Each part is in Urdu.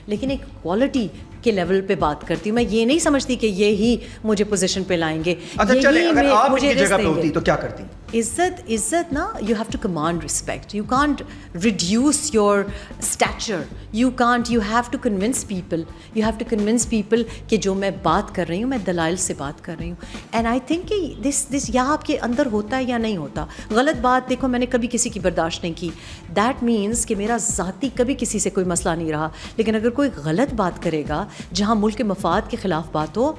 لیکن ایک کوالٹی کے لیول پہ بات کرتی ہوں. میں یہ نہیں سمجھتی کہ یہی مجھے پوزیشن پہ لائیں گے. اچھا چلے اگر آپ ان کی جگہ پہ ہوتی تو کیا کرتی؟ عزت نا, you have to command respect. You can't reduce your stature. You have to convince people. You have to convince people کہ جو میں بات کر رہی ہوں میں دلائل سے بات کر رہی ہوں. اینڈ آئی تھنک کہ دس یا آپ کے اندر ہوتا ہے یا نہیں ہوتا. غلط بات دیکھو میں نے کبھی کسی کی برداشت نہیں کی. دیٹ مینس کہ میرا ذاتی کبھی کسی سے کوئی مسئلہ نہیں رہا. لیکن اگر کوئی غلط بات کرے گا جہاں ملک کے مفاد کے خلاف بات ہو,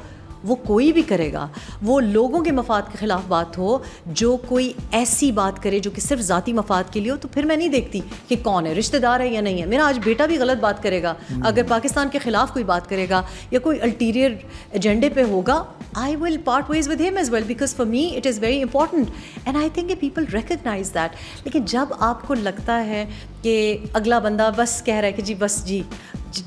وہ کوئی بھی کرے گا. وہ لوگوں کے مفاد کے خلاف بات ہو, جو کوئی ایسی بات کرے جو کہ صرف ذاتی مفاد کے لیے ہو, تو پھر میں نہیں دیکھتی کہ کون ہے, رشتہ دار ہے یا نہیں ہے. میرا آج بیٹا بھی غلط بات کرے گا, اگر پاکستان کے خلاف کوئی بات کرے گا یا کوئی الٹیریئر ایجنڈے پہ ہوگا, I will part ways with him as well because for me it is very important and I think that people recognize that. لیکن جب آپ کو لگتا ہے کہ اگلا بندہ بس کہہ رہا ہے کہ جی بس جی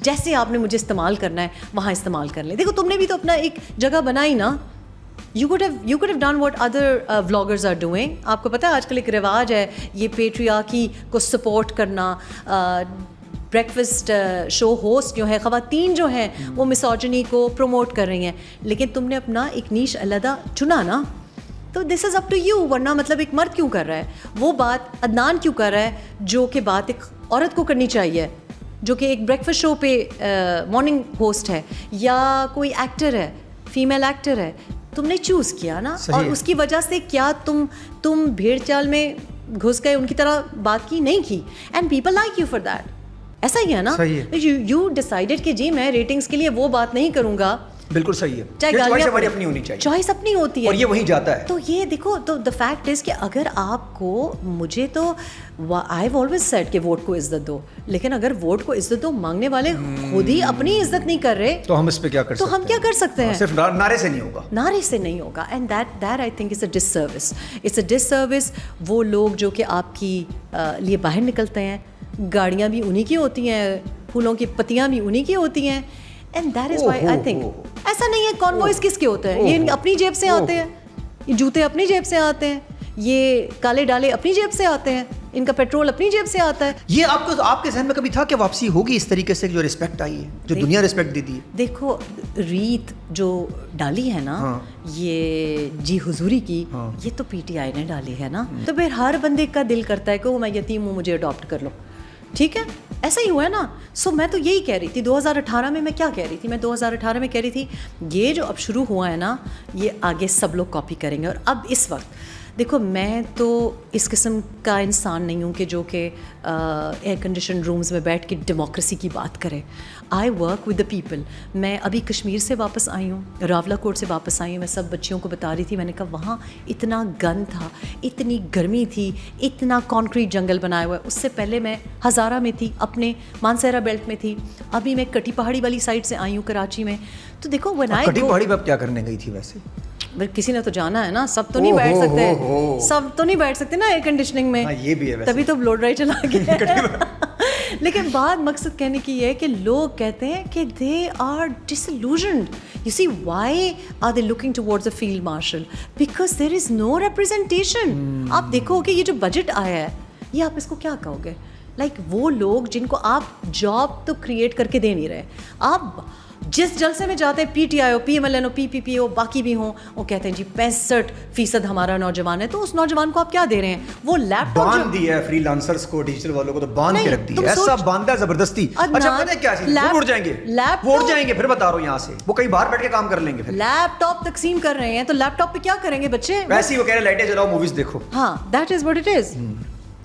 جیسے آپ نے مجھے استعمال کرنا ہے وہاں استعمال کر لیں. دیکھو تم نے بھی تو اپنا ایک جگہ بنائی نا. You could have done what other vloggers are doing. آپ کو پتہ ہے آج کل ایک رواج ہے یہ پیٹریارکی کو سپورٹ کرنا. بریکفسٹ شو ہوسٹ جو ہے خواتین جو ہیں وہ مسوجنی کو پروموٹ کر رہی ہیں, لیکن تم نے اپنا ایک نیش علیحدہ چنا نا, تو دس از اپ ٹو یو. ورنہ مطلب ایک مرد کیوں کر رہا ہے وہ بات, عدنان کیوں کر رہا ہے جو کہ بات ایک عورت کو کرنی چاہیے, جو کہ ایک بریکفسٹ شو پہ مارننگ ہوسٹ ہے, یا کوئی ایکٹر ہے, فیمیل ایکٹر ہے. تم نے چوز کیا نا, اور اس کی وجہ سے کیا تم بھیڑ چال میں گھس گئے, ان کی طرح بات کی نہیں کی, and people like you for that. ایسا ہی ہے نا, یو ڈیسائیڈڈ کہ جی میں ریٹنگز کے لیے وہ بات نہیں کروں گا. بالکل صحیح ہے, چوائس ہماری اپنی ہونی چاہیے, چوائس اپنی ہوتی ہے اور یہ وہیں جاتا ہے. تو یہ دیکھو, تو دا فیکٹ از کہ اگر آپ کو, مجھے تو آئی ہیو آلویز سیڈ کہ ووٹ کو عزت دو, لیکن اگر ووٹ کو عزت دو مانگنے والے خود ہی اپنی عزت نہیں کر رہے تو ہم اس پہ کیا کر سکتے ہیں؟ تو ہم کیا کر سکتے ہیں؟ صرف نعرے سے نہیں ہوگا, نعرے سے نہیں ہوگا. And that I think is a disservice. It's a disservice. وہ لوگ جو کہ آپ کی لیے باہر نکلتے ہیں, گاڑیاں بھی انہی کی ہوتی ہیں, پھولوں کی پتیاں بھی انہی کی ہوتی ہیں, and that is why I think ایسا نہیں ہے کانوائز کس کے ہوتے ہیں, یہ اپنی جیب سے آتے ہیں, یہ جوتے اپنی جیب سے آتے ہیں, یہ کالے ڈالے اپنی جیب سے آتے ہیں, ان کا پیٹرول اپنی جیب سے آتا ہے. یہ آپ کے ذہن میں کبھی تھا کہ واپسی ہوگی اس طریقے سے جو رسپیکٹ آئی ہے, جو دنیا رسپیکٹ دیتی ہے؟ دیکھو ریت جو ڈالی ہے نا, یہ جی حضوری کی, یہ تو پی ٹی آئی نے ڈالی ہے نا, تو پھر ہر بندے کا دل کرتا ہے کہ وہ میں یتیم ہوں مجھے اڈاپٹ کر لو. ٹھیک ہے, ایسا ہی ہوا ہے نا. سو میں تو یہی کہہ رہی تھی 2018 میں کیا کہہ رہی تھی, میں 2018 میں کہہ رہی تھی یہ جو اب شروع ہوا ہے نا, یہ آگے سب لوگ کاپی کریں گے. اور اب اس وقت دیکھو میں تو اس قسم کا انسان نہیں ہوں کہ جو کہ ایئر کنڈیشن رومز میں بیٹھ کے ڈیموکریسی کی بات کرے. I work with the people. میں ابھی کشمیر سے واپس آئی ہوں, راولا کوٹ سے واپس آئی ہوں. میں سب بچیوں کو بتا رہی تھی, میں نے کہا وہاں اتنا گند تھا, اتنی گرمی تھی, اتنا کانکریٹ جنگل بنایا ہوا ہے. اس سے پہلے میں ہزارہ میں تھی, اپنے مانسہرہ بیلٹ میں تھی, ابھی میں کٹی پہاڑی والی سائڈ سے آئی ہوں کراچی میں. تو دیکھو کٹی پہاڑی میں کیا کرنے گئی تھی ویسے؟ کسی نے تو جانا ہے نا, سب تو نہیں بیٹھ سکتے, سب تو نہیں بیٹھ سکتے نا ایئر کنڈیشننگ میں. یہ بھی ہے, تبھی تو بلو ڈرائی چلا گیا. لیکن بات مقصد کہنے کی یہ ہے کہ لوگ کہتے ہیں کہ they are disillusioned. You see why are they looking towards a field marshal? Because there is no representation. آپ دیکھو کہ یہ جو بجٹ آیا ہے, یہ آپ اس کو کیا کہو گے؟ لائک وہ لوگ جن کو آپ جاب تو کریٹ کر کے دے نہیں رہے, آپ جس جلسے میں جاتے ہیں, پی ٹی آئی ہو, پی ایم ایل این ہو, پی پی پی ہو, باقی بھی ہوں, وہ کہتے ہیں جی 65% ہمارا نوجوان ہے. تو اس نوجوان کو آپ کیا دے رہے ہیں؟ وہ لیپ ٹاپ باندھ دیا ہے فری لانسرز کو, ڈیجیٹل والوں کو تو باندھ کے رکھ دیا ہے, ایسا باندھا ہے زبردستی. اچھا پتہ ہے کیا چیز, وہ اڑ جائیں گے, وہ اڑ جائیں گے, پھر بتا رہا ہوں یہاں سے وہ کہیں باہر بیٹھ کے کام کر لیں گے. لیپ ٹاپ تقسیم کر رہے ہیں, تو لیپ ٹاپ پہ کیا کریں گے بچے؟ ویسے ہی وہ کہہ رہے ہیں لائٹیں جلاؤ, موویز دیکھو. ہاں that is what it is.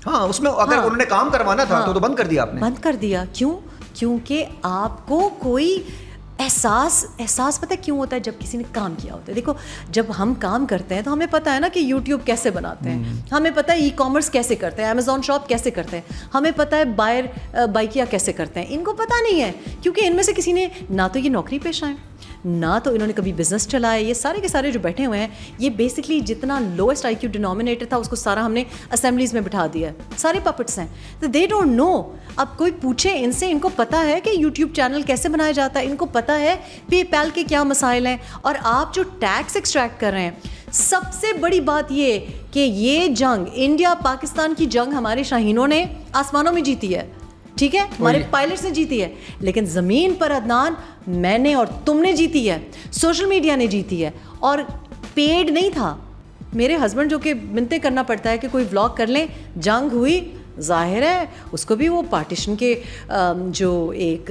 ہاں اس میں اگر انہوں نے کام کروانا تھا تو بند کر دیا آپ نے. بند کر دیا. کیوں؟ کیونکہ آپ کو کوئی احساس پتہ کیوں ہوتا ہے جب کسی نے کام کیا ہوتا ہے. دیکھو جب ہم کام کرتے ہیں تو ہمیں پتہ ہے نا کہ یوٹیوب کیسے بناتے ہیں, ہمیں پتہ ہے ای کامرس کیسے کرتے ہیں, امیزون شاپ کیسے کرتے ہیں, ہمیں پتہ ہے بائر بائکیا کیسے کرتے ہیں. ان کو پتہ نہیں ہے کیونکہ ان میں سے کسی نے نہ تو یہ نوکری پیش آئے, نہ تو انہوں نے کبھی بزنس چلایا. یہ سارے کے سارے جو بیٹھے ہوئے ہیں, یہ بیسکلی جتنا لوئسٹ آئی کیو ڈینومینیٹر تھا اس کو سارا ہم نے اسمبلیز میں بٹھا دیا ہے. سارے پپٹس ہیں, تو دے ڈونٹ نو. اب کوئی پوچھے ان سے, ان کو پتہ ہے کہ یوٹیوب چینل کیسے بنایا جاتا ہے, ان کو پتہ ہے پے پیل کے کیا مسائل ہیں. اور آپ جو ٹیکس ایکسٹریکٹ کر رہے ہیں, سب سے بڑی بات یہ کہ یہ جنگ, انڈیا پاکستان کی جنگ ہمارے شاہینوں نے آسمانوں میں جیتی ہے. ٹھیک ہے, ہمارے پائلٹس نے جیتی ہے, لیکن زمین پر عدنان میں نے اور تم نے جیتی ہے, سوشل میڈیا نے جیتی ہے, اور پیڈ نہیں تھا. میرے ہسبینڈ جو کہ منتیں کرنا پڑتا ہے کہ کوئی ولاگ کر لیں, جنگ ہوئی, ظاہر ہے اس کو بھی وہ پارٹیشن کے جو ایک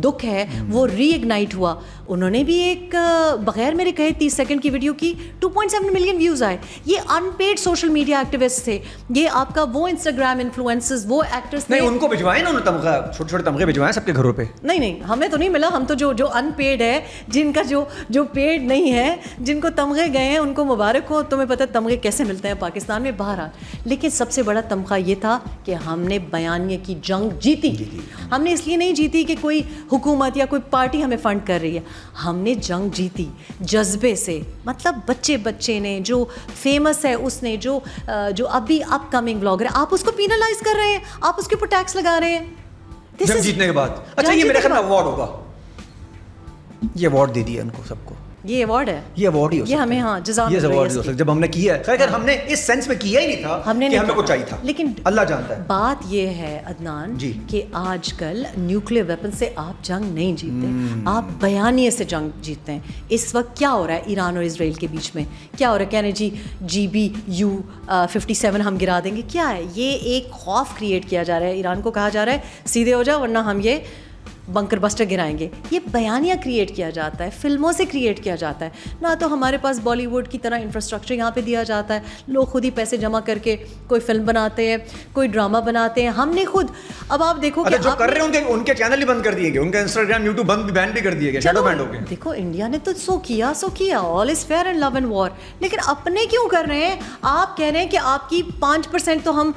دکھ ہے وہ ری ایگنائٹ ہوا. انہوں نے بھی ایک بغیر میرے کہے 30 سیکنڈ کی ویڈیو کی, 2.7 ملین ویوز آئے. یہ ان پیڈ سوشل میڈیا ایکٹیوسٹ تھے, یہ آپ کا وہ انسٹاگرام انفلوئنسرز, وہ ایکٹرس تھے. نہیں ان کو بھجوائے نا, انہوں نے تمغہ, چھوٹے چھوٹے تمغے بھجوائے سب کے گھروں پہ. نہیں ہمیں تو نہیں ملا, ہم تو جو ان پیڈ ہے, جن کا جو پیڈ نہیں ہے, جن کو تمغے گئے ہیں ان کو مبارک ہو. تمہیں پتہ تمغے کیسے ملتے ہیں پاکستان میں. بہرحال لیکن سب سے بڑا تمغہ یہ تھا کہ ہم نے بیانیے کی جنگ جیتی. ہم نے اس لیے نہیں جیتی کہ کوئی حکومت یا کوئی پارٹی ہمیں فنڈ کر رہی ہے, ہم نے جنگ جیتی جذبے سے. مطلب بچے نے جو فیمس ہے, اس نے جو ابھی اپ کمنگ بلاگر ہے, آپ اس کو پینلائز کر رہے ہیں, آپ اس کے اوپر ٹیکس لگا رہے ہیں جنگ جیتنے کے بعد. اچھا یہ میرے خیال میں ایوارڈ ہوگا, یہ ایوارڈ دے دیا ان کو سب کو. یہ ایوارڈ ہے, یہ ایوارڈ ہی ہو یہ ہمیں, ہاں جزاک یہ ایوارڈ ہی ہو سکتا جب ہم نے کیا ہے. خیر ہم نے اس سینس میں کیا ہی نہیں تھا کہ ہمیں کو چاہیے تھا, لیکن اللہ جانتا ہے. بات یہ ہے عدنان کہ آج کل نیوکلیئر ویپن سے آپ جنگ نہیں جیتتے, آپ بیانیے سے جنگ جیتتے ہیں. اس وقت کیا ہو رہا ہے ایران اور اسرائیل کے بیچ میں, کیا ہو رہا ہے, کہنے GBU-57 ہم گرا دیں گے, کیا ہے یہ ایک خوف کریٹ کیا جا رہا ہے. ایران کو کہا جا رہا ہے سیدھے ہو جاؤ ورنہ ہم یہ بنکر بسٹر گرائیں گے. یہ بیانیہ کریٹ کیا جاتا ہے, فلموں سے کریٹ کیا جاتا ہے. نہ تو ہمارے پاس بالی ووڈ کی طرح انفراسٹرکچر یہاں پہ دیا جاتا ہے, لوگ خود ہی پیسے جمع کر کے کوئی فلم بناتے ہیں, کوئی ڈرامہ بناتے ہیں. ہم نے خود, اب آپ دیکھو کہ جو کر رہے ہیں ان کے چینل ہی بند کر دیے گئے, ان کا انسٹاگرام یوٹیوب بین بھی کر دیے گئے, شیڈو بینڈ ہو گئے. دیکھو انڈیا نے تو سو کیا, all is fair and love and war, لیکن اپنے کیوں کر رہے ہیں؟ آپ کہہ رہے ہیں کہ آپ کی 5% تو ہم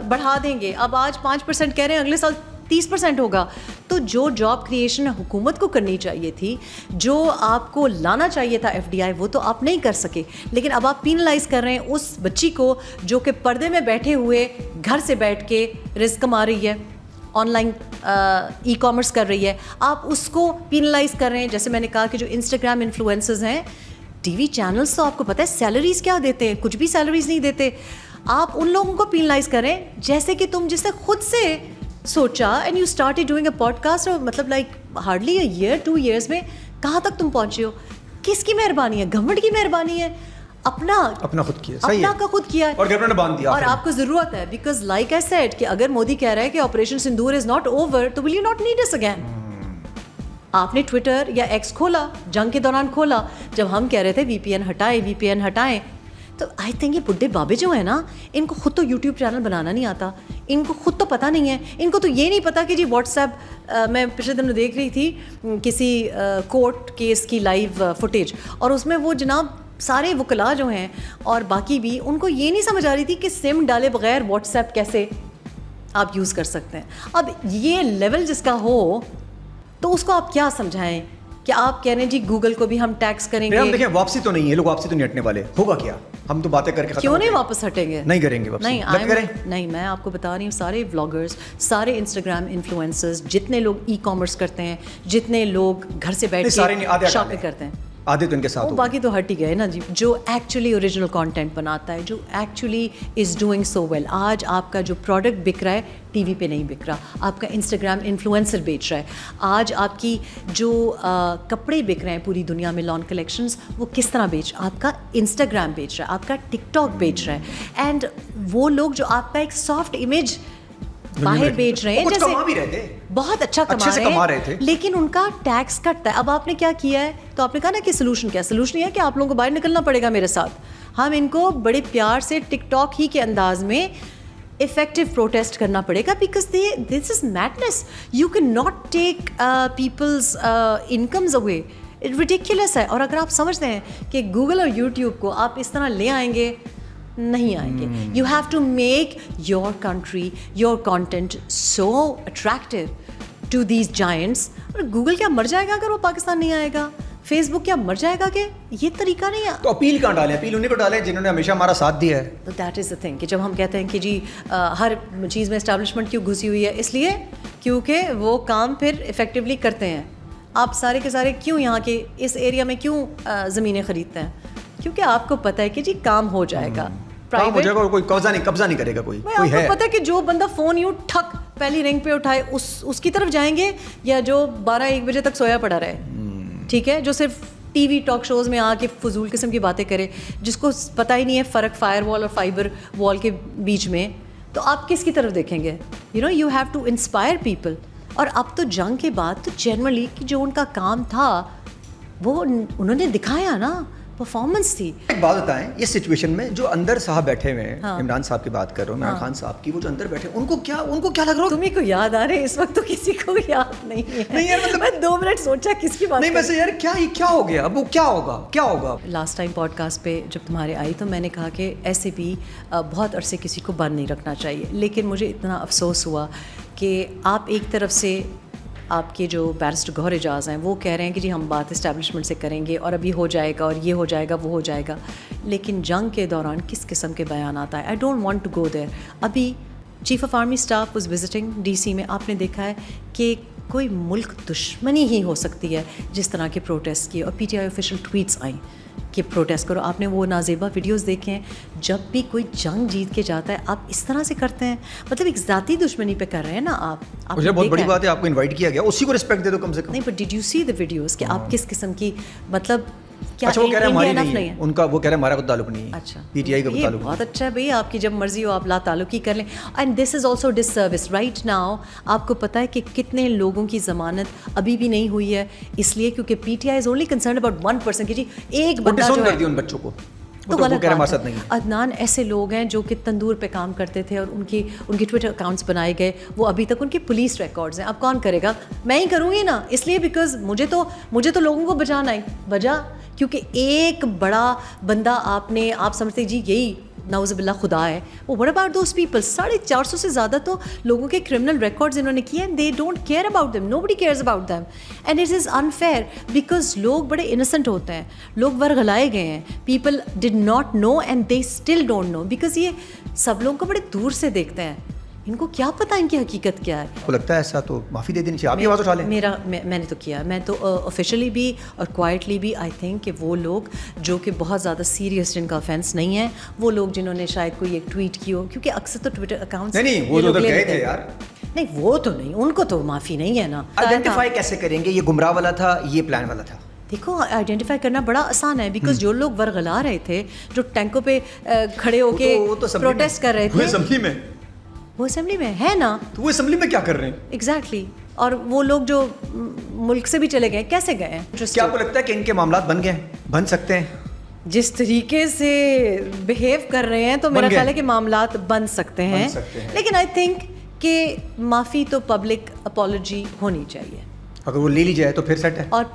بڑھا دیں گے, اب آج 5% کہہ رہے ہیں, اگلے سال 30% ہوگا. تو جو جاب کریشن حکومت کو کرنی چاہیے تھی, جو آپ کو لانا چاہیے تھا FDI, وہ تو آپ نہیں کر سکے. لیکن اب آپ پینلائز کر رہے ہیں اس بچی کو جو کہ پردے میں بیٹھے ہوئے گھر سے بیٹھ کے رزق کما رہی ہے, آن لائن ای کامرس کر رہی ہے, آپ اس کو پینلائز کر رہے ہیں. جیسے میں نے کہا کہ جو انسٹاگرام انفلوئنسرز ہیں, ٹی وی چینلز تو آپ کو پتہ ہے سیلریز کیا دیتے ہیں, کچھ بھی سیلریز نہیں دیتے. آپ ان لوگوں کو پینلائز کریں جیسے کہ تم جس سے خود سے سوچا and you started doing a podcast, اور مطلب like hardly a year 2 years میں کہاں تک تم پہنچے ہو. کس کی مہربانی ہے؟ گورنمنٹ کی مہربانی ہے. اپنا خود کیا, اپنا کا خود کیا, اور گورنمنٹ نے باندھ دیا, اور آپ کو ضرورت ہے. بیکاز لائک آئی سیڈ کہ اگر مودی کہہ رہا ہے کہ operation Sindoor is not over, تو will you not need us again. آپ نے ٹویٹر یا ایکس کھولا, جنگ کے دوران کھولا, جب ہم کہہ رہے تھے وی پی این ہٹائیں. تو آئی تھنک یہ بڈھے بابے جو ہیں نا, ان کو خود تو یوٹیوب چینل بنانا نہیں آتا, ان کو خود تو پتہ نہیں ہے, ان کو تو یہ نہیں پتا کہ جی واٹس ایپ, میں پچھلے دنوں دیکھ رہی تھی کسی کورٹ کیس کی لائیو فوٹیج, اور اس میں وہ جناب سارے وکلاء جو ہیں اور باقی بھی, ان کو یہ نہیں سمجھ آ رہی تھی کہ سم ڈالے بغیر واٹس ایپ کیسے آپ یوز کر سکتے ہیں. اب یہ لیول جس کا ہو تو اس کو آپ کیا سمجھائیں کہ آپ کہہ رہے ہیں جی گوگل کو بھی ہم ٹیکس کریں گے. ہم دیکھیں واپسی تو نہیں ہے, لوگ واپسی تو نہیں ہٹنے والے. ہوگا کیا, ہم تو باتیں کر کے کیوں نہیں واپس ہٹیں گے؟ نہیں کریں گے واپسی, نہیں. میں آپ کو بتا رہی ہوں, سارے ولاگرز, سارے انسٹاگرام انفلوئنسرز, جتنے لوگ ای کامرس کرتے ہیں, جتنے لوگ گھر سے بیٹھ کے شاپنگ کرتے ہیں, آدھے تو ان کے ساتھ, باقی تو ہٹ ہی گئے نا جی. جو ایکچولی اوریجنل کانٹینٹ بناتا ہے, جو actually is doing so well. آج آپ کا جو پروڈکٹ بک رہا ہے ٹی وی پہ نہیں بک رہا, آپ کا انسٹاگرام انفلوئنسر بیچ رہا ہے. آج آپ کی جو کپڑے بک رہے ہیں پوری دنیا میں, لان کلیکشنز, وہ کس طرح آپ کا انسٹاگرام بیچ رہا ہے, آپ کا ٹک ٹاک بیچ رہا ہے. اینڈ وہ لوگ جو آپ کا ایک سافٹ امیج باہر بیچ رہے ہیں, جیسے بہت اچھا کما رہے ہیں, لیکن ان کا ٹیکس کٹتا ہے. اب آپ نے کیا کیا ہے, تو آپ نے کہا نا کہ سلوشن کیا, سلوشن یہ ہے کہ آپ لوگوں کو باہر نکلنا پڑے گا میرے ساتھ. ہم ان کو بڑے پیار سے ٹک ٹاک ہی کے انداز میں افیکٹو پروٹیسٹ کرنا پڑے گا, because this is madness. You can not take people's incomes away, ridiculous ہے. اور اگر آپ سمجھتے ہیں کہ گوگل اور یوٹیوب کو آپ اس طرح لے آئیں گے, نہیں آئیں گے. You have to make your country, your content so attractive to these giants. اور گوگل کیا مر جائے گا اگر وہ پاکستان نہیں آئے گا؟ فیس بک کیا مر جائے گا کہ یہ طریقہ نہیں ہے؟ تو اپیل کہاں ڈالیں؟ اپیل انہیں کو ڈالیں جنہوں نے ہمیشہ ہمارا ساتھ دیا ہے. تو دیٹ از دا تھنگ کہ جب ہم کہتے ہیں کہ جی ہر چیز میں اسٹیبلشمنٹ کیوں گھسی ہوئی ہے, اس لیے کیونکہ وہ کام پھر افیکٹولی کرتے ہیں. آپ سارے کے سارے کیوں یہاں کے اس ایریا میں کیوں زمینیں خریدتے ہیں؟ کیونکہ آپ کو پتہ ہے کہ جی کام ہو جائے گا, کوئی قبضہ نہیں کرے گا. کوئی ہے پتہ ہے کہ جو بندہ فون یوں ٹھک پہلی رینک پہ اٹھائے اس کی طرف جائیں گے, یا جو 12-1 بجے تک سویا پڑا رہے, ٹھیک ہے, جو صرف ٹی وی ٹاک شوز میں آ کے فضول قسم کی باتیں کرے, جس کو پتہ ہی نہیں ہے فرق فائر وال اور فائبر وال کے بیچ میں, تو آپ کس کی طرف دیکھیں گے؟ You have to inspire people. اور اب تو جنگ کے بعد تو جنرلی کہ جو ان کا کام تھا وہ انہوں نے دکھایا نا, پرفارمنس تھی. ایک بات بتائیں, اس سچویشن میں جو اندر صاحب بیٹھے ہوئے ہیں, عمران صاحب کی بات کر رہا ہوں, عمران خان صاحب کی, وہ جو اندر بیٹھے ان کو کیا لگ رہا؟ تمہیں کو یاد آ رہے اس وقت؟ تو کسی کو یاد نہیں ہے. نہیں یار, مطلب میں 2 منٹ سوچا کس کی بات نہیں, ویسے یار کیا ہو گیا اب, وہ کیا ہوگا؟ لاسٹ ٹائم پوڈ کاسٹ پہ جب تمہارے آئی تو میں نے کہا کہ ایسے بھی بہت عرصے کسی کو بند نہیں رکھنا چاہیے, لیکن مجھے اتنا افسوس ہوا کہ آپ ایک طرف سے آپ کے جو بیرسٹر گوہر اعجاز ہیں وہ کہہ رہے ہیں کہ جی ہم بات اسٹیبلشمنٹ سے کریں گے اور ابھی ہو جائے گا اور یہ ہو جائے گا وہ ہو جائے گا, لیکن جنگ کے دوران کس قسم کے بیانات آئے. I don't want to go there. ابھی chief of army staff was visiting DC میں, آپ نے دیکھا ہے کہ کوئی ملک دشمنی ہی ہو سکتی ہے جس طرح کے پروٹیسٹ کیے, اور PTI آفیشیل ٹویٹس آئیں کہ پروٹیسٹ کرو. آپ نے وہ نازیبا ویڈیوز دیکھے ہیں, جب بھی کوئی جنگ جیت کے جاتا ہے آپ اس طرح سے کرتے ہیں, مطلب ایک ذاتی دشمنی پہ کر رہے ہیں نا آپ. مجھے بہت بڑی بات ہے, آپ کو انوائٹ کیا گیا, اسی کو رسپیکٹ دے دو کم سے کم. نہیں, but did you see the videos کہ آپ کس قسم کی, مطلب کیا اچھا وہ کہہ رہے ہیں ہماری نہیں ہے, ان کا وہ کہہ رہے ہیں ہمارا کوئی تعلق نہیں ہے. اچھا PTI کا تعلق. بہت اچھا ہے بھائی, آپ کی جب مرضی ہو آپ لا تعلقی کر لیں. And this is also this service right now. آپ کو پتہ ہے کہ کتنے لوگوں کی ضمانت ابھی بھی نہیں ہوئی ہے, اس لیے کیونکہ PTI is only concerned about 1% کہ جی ایک بندہ جو ہے ان بچوں کو, تو غلط بات ہے. عدنان ایسے لوگ ہیں جو کہ تندور پہ کام کرتے تھے اور ان کی ٹویٹر اکاؤنٹس بنائے گئے, وہ ابھی تک ان کی پولیس ریکارڈز ہیں. اب کون کرے گا؟ میں ہی کروں گی نا, اس لیے بیکاز مجھے تو لوگوں کو بچانا ہے وجہ, کیونکہ ایک بڑا بندہ آپ سمجھتے جی یہی نعوذ باللہ خدا ہے, وہ what about those people? 450 سے زیادہ تو لوگوں کے کرمنل ریکارڈز انہوں نے کیے ہیں, they don't care about them, nobody cares about them, and it is unfair because لوگ بڑے innocent ہوتے ہیں, لوگ ورغلائے گئے ہیں, people did not know and they still don't know because یہ سب لوگوں کو بڑے دور سے دیکھتے ہیں, ان کو کیا پتہ ان کی حقیقت کیا ہے. کو لگتا ہے ایسا تو معافی دے دینی چاہیے, آپ کی آواز اٹھا لیں. میں نے تو کیا, میں تو آفیشلی بھی اور کوائٹلی بھی آئی تھنک کہ وہ لوگ جو کہ بہت زیادہ سیریس جن کا آفینس نہیں ہے, وہ لوگ جنہوں نے شاید کوئی ایک ٹویٹ کی ہو, کیونکہ اکثر تو ٹویٹر اکاؤنٹس نہیں وہ جو گئے تھے یار, نہیں وہ تو نہیں, ان کو تو معافی نہیں ہے نا. آئیڈینٹیفائی کیسے کریں گے یہ گمراہ والا تھا یہ پلان والا تھا؟ دیکھو آئیڈینٹیفائی کرنا بڑا آسان ہے, بیکاز جو لوگ ورغلا رہے تھے, جو ٹینکوں پہ کھڑے ہو کے پروٹیسٹ کر رہے تھے, وہ اسمبلی میں ہے نا, تو وہ اسمبلی میں کیا کر رہے ہیں ایگزیکٹلی. اور وہ لوگ جو ملک سے بھی چلے گئے, کیسے گئے ہیں؟ کیا آپ کو لگتا ہے کہ ان کے معاملات بن سکتے ہیں؟ جس طریقے سے بہیو کر رہے ہیں تو میرا خیال ہے کہ معاملات بن سکتے ہیں, لیکن آئی تھنک کہ معافی تو پبلک اپالوجی ہونی چاہیے, اگر وہ لے لی جائے تو پھر سیٹ ہے. اور